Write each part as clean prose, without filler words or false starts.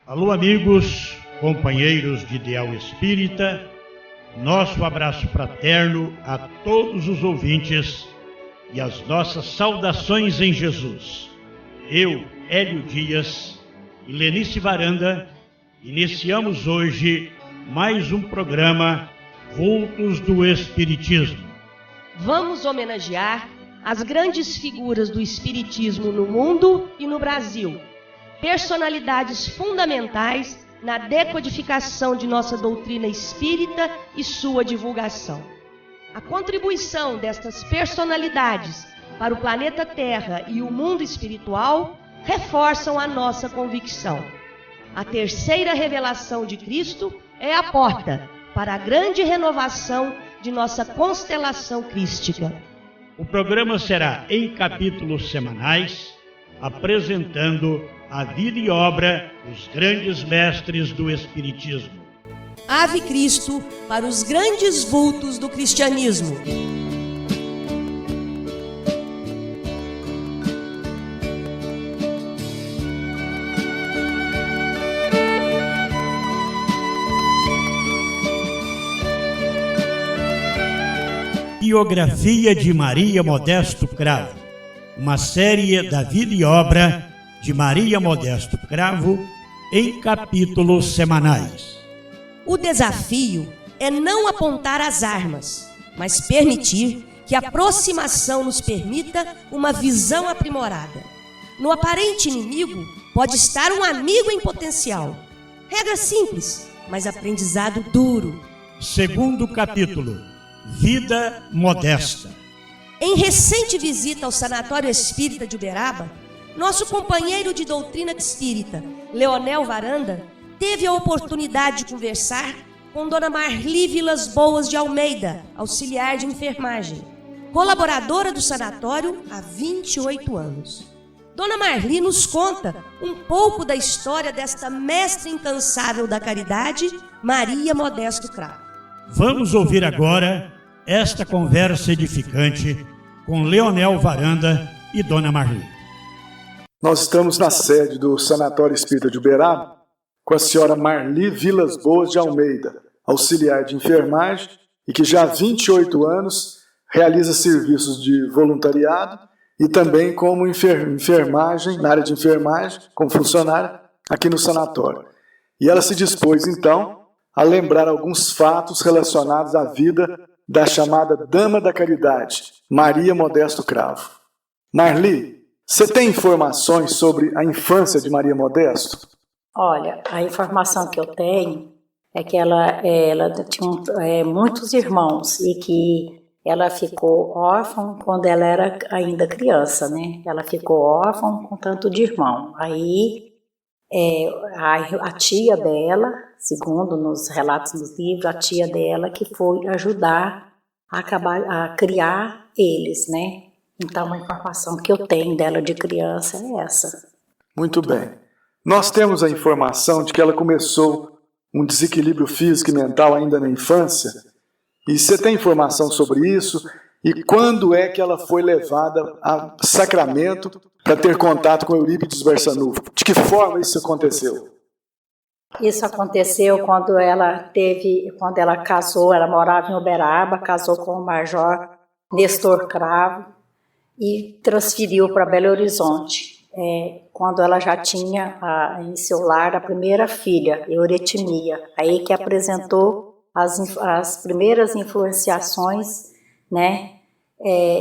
Alô, amigos, companheiros de Ideal Espírita, nosso abraço fraterno a todos os ouvintes e as nossas saudações em Jesus. Eu, Hélio Dias e Lenice Varanda, iniciamos hoje mais um programa Vultos do Espiritismo. Vamos homenagear as grandes figuras do Espiritismo no mundo e no Brasil, personalidades fundamentais na decodificação de nossa doutrina espírita e sua divulgação. A contribuição destas personalidades para o planeta Terra e o mundo espiritual reforçam a nossa convicção. A terceira revelação de Cristo é a porta para a grande renovação de nossa constelação crística. O programa será em capítulos semanais, apresentando a vida e obra dos grandes mestres do Espiritismo. Ave Cristo para os grandes vultos do cristianismo. Biografia de Maria Modesto Cravo, uma série da vida e obra de Maria Modesto Cravo em capítulos semanais. O desafio é não apontar as armas, mas permitir que a aproximação nos permita uma visão aprimorada. No aparente inimigo pode estar um amigo em potencial. Regra simples, mas aprendizado duro. Segundo capítulo, Vida Modesta. Em recente visita ao Sanatório Espírita de Uberaba, nosso companheiro de doutrina espírita, Leonel Varanda, teve a oportunidade de conversar com Dona Marli Vilas Boas de Almeida, auxiliar de enfermagem, colaboradora do sanatório há 28 anos. Dona Marli nos conta um pouco da história desta mestra incansável da caridade, Maria Modesto Cravo. Vamos ouvir agora esta conversa edificante com Leonel Varanda e Dona Marli. Nós estamos na sede do Sanatório Espírita de Uberaba com a senhora Marli Vilas Boas de Almeida, auxiliar de enfermagem e que já há 28 anos realiza serviços de voluntariado e também como enfermagem, na área de enfermagem, como funcionária aqui no sanatório. E ela se dispôs, então, a lembrar alguns fatos relacionados à vida da chamada Dama da Caridade, Maria Modesto Cravo. Marli, você tem informações sobre a infância de Maria Modesto? Olha, a informação que eu tenho é que ela tinha muitos irmãos e que ela ficou órfã quando ela era ainda criança, né? Ela ficou órfã com tanto de irmão. Aí a tia dela, segundo nos relatos dos livros, a tia dela que foi ajudar a criar eles, né? Então, a informação que eu tenho dela de criança é essa. Muito bem. Nós temos a informação de que ela começou um desequilíbrio físico e mental ainda na infância. E você tem informação sobre isso? E quando é que ela foi levada a Sacramento para ter contato com Eurípides Barçanufo? De que forma isso aconteceu? Isso aconteceu quando ela casou, ela morava em Uberaba, casou com o Major Nestor Cravo e transferiu para Belo Horizonte, quando ela já tinha em seu lar a primeira filha, Euretimia, aí que apresentou as primeiras influenciações, né,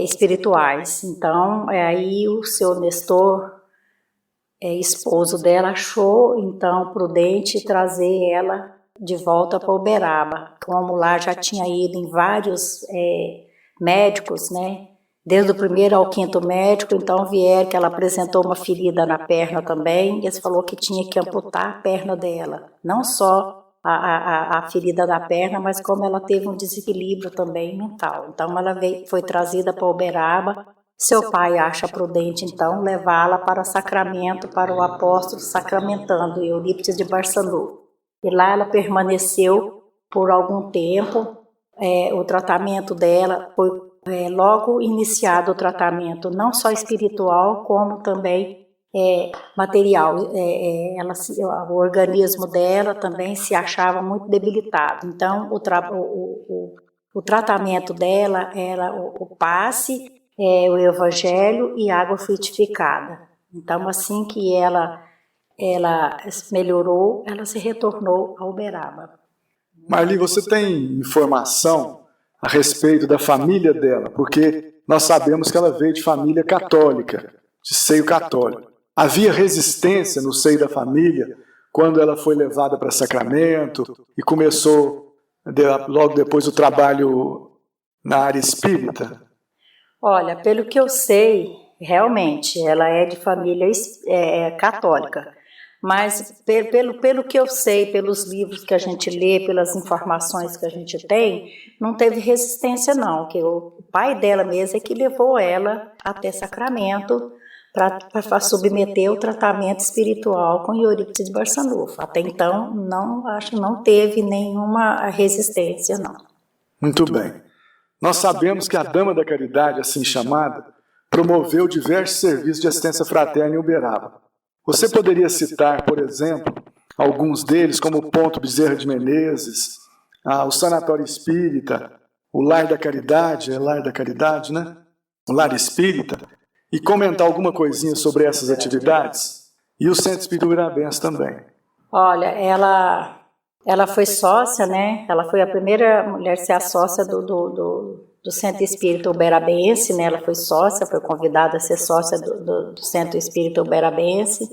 espirituais. Então, aí o seu Nestor, esposo dela, achou então prudente trazer ela de volta para Uberaba, como lá já tinha ido em vários médicos, né? Desde o primeiro ao quinto médico, então vieram que ela apresentou uma ferida na perna também, e eles falou que tinha que amputar a perna dela, não só a ferida na perna, mas como ela teve um desequilíbrio também mental. Então ela foi trazida para Uberaba. Seu pai acha prudente, então, levá-la para Sacramento, para o apóstolo sacramentando, Eurípides de Barçanufo. E lá ela permaneceu por algum tempo. O tratamento dela foi logo iniciado o tratamento, não só espiritual, como também material. O organismo dela também se achava muito debilitado. Então, o tratamento dela era o passe, o evangelho e água frutificada. Então, assim que ela melhorou, ela se retornou a Uberaba. Marli, você tem informação a respeito da família dela? Porque nós sabemos que ela veio de família católica, de seio católico. Havia resistência no seio da família quando ela foi levada para Sacramento e começou logo depois o trabalho na área espírita? Olha, pelo que eu sei, realmente, ela é de família católica. Mas pelo que eu sei, pelos livros que a gente lê, pelas informações que a gente tem, não teve resistência não, que o pai dela mesmo é que levou ela até Sacramento para submeter o tratamento espiritual com Eurípides de Barçanufo. Até então, não teve nenhuma resistência, não. Muito bem. Nós sabemos que a Dama da Caridade, assim chamada, promoveu diversos serviços de assistência fraterna em Uberaba. Você poderia citar, por exemplo, alguns deles, como o Ponto Bezerra de Menezes, o Sanatório Espírita, o Lar da Caridade, Lar da Caridade, né? O Lar Espírita, e comentar alguma coisinha sobre essas atividades? E o Centro Espírita Uberabense também. Olha, ela foi sócia, né? Ela foi a primeira mulher a ser a sócia do Centro Espírita Uberabense, né? Ela foi sócia, foi convidada a ser sócia do Centro Espírita Uberabense,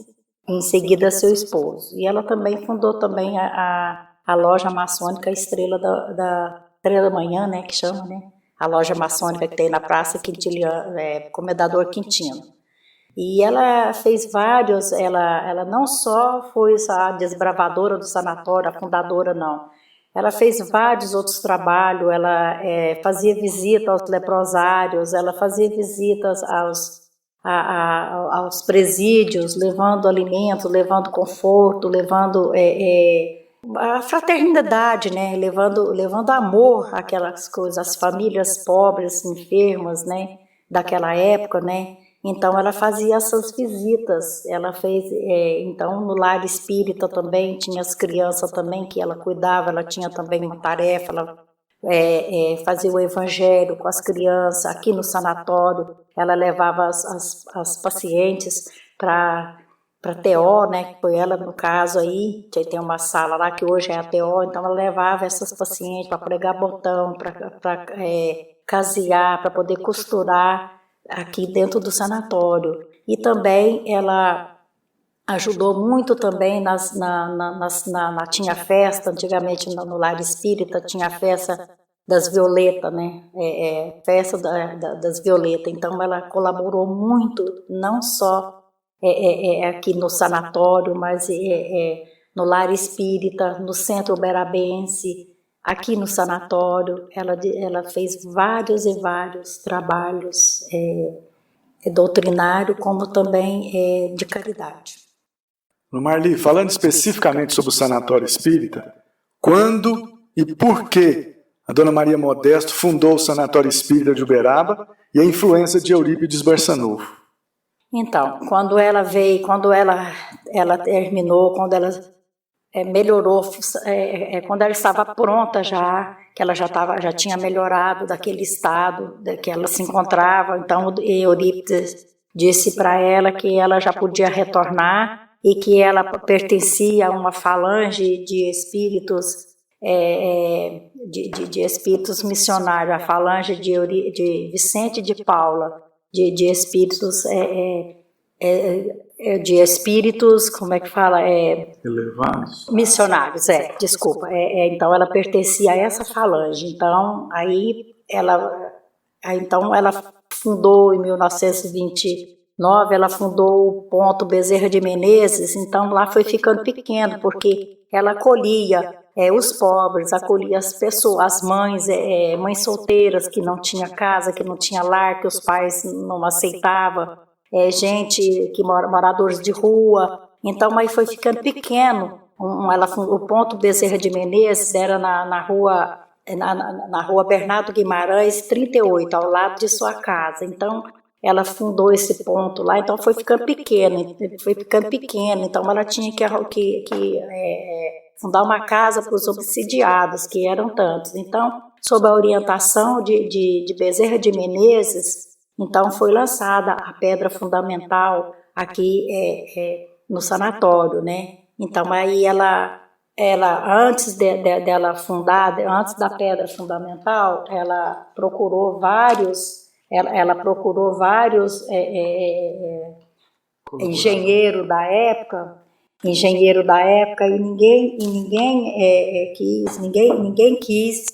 e em seguida seu esposo. E ela também fundou também a loja maçônica Estrela da Manhã, né? Que chama, né? A loja maçônica que tem na Praça Quintiliano, Comendador Quintino. E ela fez vários, ela não só foi a desbravadora do sanatório, a fundadora, não. Ela fez vários outros trabalhos, ela fazia visita aos leprosários, ela fazia visitas aos presídios, levando alimentos, levando conforto, levando a fraternidade, né? levando amor àquelas coisas, às famílias pobres, enfermas, né? Daquela época, né? Então ela fazia essas visitas, ela fez, então no lar espírita também, tinha as crianças também que ela cuidava, ela tinha também uma tarefa, ela fazia o evangelho com as crianças, aqui no sanatório, ela levava as pacientes para TO, né, que foi ela no caso aí, tem uma sala lá que hoje é a TO, então ela levava essas pacientes para pregar botão, para casear, para poder costurar, aqui dentro do sanatório. E também ela ajudou muito também tinha festa, antigamente no lar espírita tinha a festa das violetas, né? Festa das violetas. Então ela colaborou muito, não só aqui no sanatório, mas no lar espírita, no centro uberabense, aqui no sanatório. Ela fez vários e vários trabalhos doutrinário, como também de caridade. Marli, falando especificamente sobre o Sanatório Espírita, quando e por que a Dona Maria Modesto fundou o Sanatório Espírita de Uberaba e a influência de Eurípides Barçanufo? Então, quando ela veio, quando ela terminou, quando ela melhorou, quando ela estava pronta já, que ela já tinha melhorado daquele estado que ela se encontrava, então Eurípides disse para ela que ela já podia retornar e que ela pertencia a uma falange de espíritos, de espíritos missionários, a falange de Vicente de Paula, de espíritos de espíritos, como é que fala? Elevados. Missionários, desculpa. Então ela pertencia a essa falange. Então ela fundou em 1929, ela fundou o Ponto Bezerra de Menezes. Então lá foi ficando pequeno, porque ela acolhia os pobres, acolhia as pessoas, as mães, mães solteiras que não tinha casa, que não tinha lar, que os pais não aceitavam. Gente que moradores de rua. Então aí foi ficando pequeno. O Ponto Bezerra de Menezes era na rua Bernardo Guimarães 38, ao lado de sua casa. Então ela fundou esse ponto lá, então foi ficando pequena, então ela tinha que fundar uma casa para os obsidiados, que eram tantos. Então, sob a orientação de Bezerra de Menezes, então foi lançada a pedra fundamental aqui no sanatório, né? Então aí ela antes dela fundar, antes da pedra fundamental, ela procurou vários engenheiros da época e ninguém quis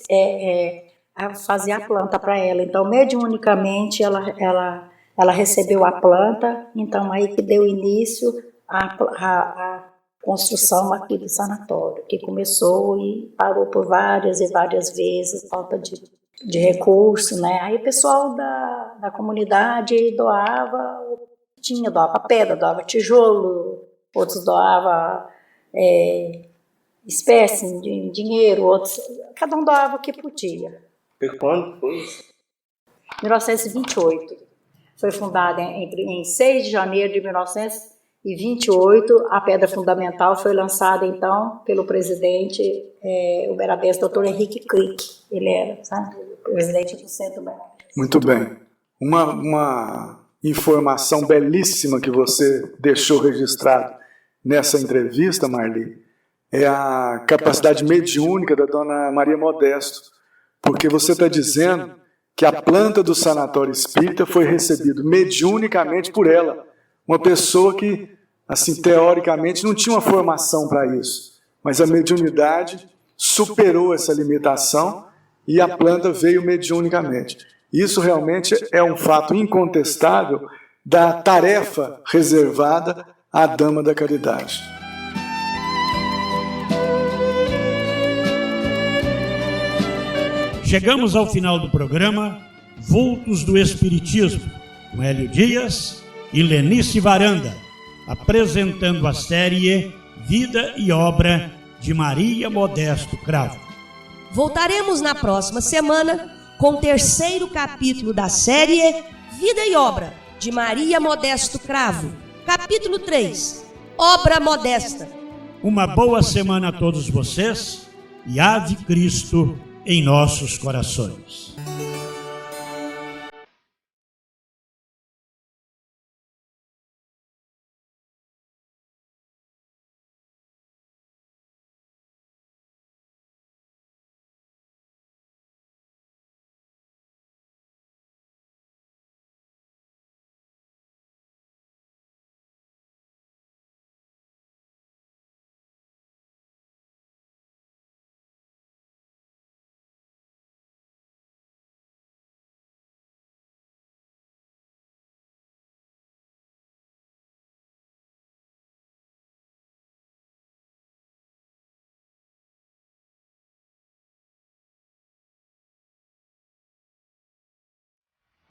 fazer a planta para ela. Então, mediunicamente, ela recebeu a planta, então aí que deu início à construção aqui do sanatório, que começou e parou por várias e várias vezes, falta de recurso, né? Aí o pessoal da comunidade doava pedra, doava tijolo, outros doavam espécie de dinheiro, outros, cada um doava o que podia. E quando foi isso? 1928. Foi fundada em 6 de janeiro de 1928. A pedra fundamental foi lançada, então, pelo presidente uberabense, Dr. Henrique Crick. Ele era, sabe, presidente do Centro Uberabense. Muito bem. Uma informação belíssima que você deixou registrado nessa entrevista, Marli, é a capacidade mediúnica da Dona Maria Modesto, porque você está dizendo que a planta do sanatório espírita foi recebida mediunicamente por ela, uma pessoa que, assim, teoricamente não tinha uma formação para isso, mas a mediunidade superou essa limitação e a planta veio mediunicamente. Isso realmente é um fato incontestável da tarefa reservada à Dama da Caridade. Chegamos ao final do programa Vultos do Espiritismo, com Hélio Dias e Lenice Varanda, apresentando a série Vida e Obra de Maria Modesto Cravo. Voltaremos na próxima semana com o 3º capítulo da série Vida e Obra de Maria Modesto Cravo, capítulo 3, Obra Modesta. Uma boa semana a todos vocês e Ave Cristo em nossos corações.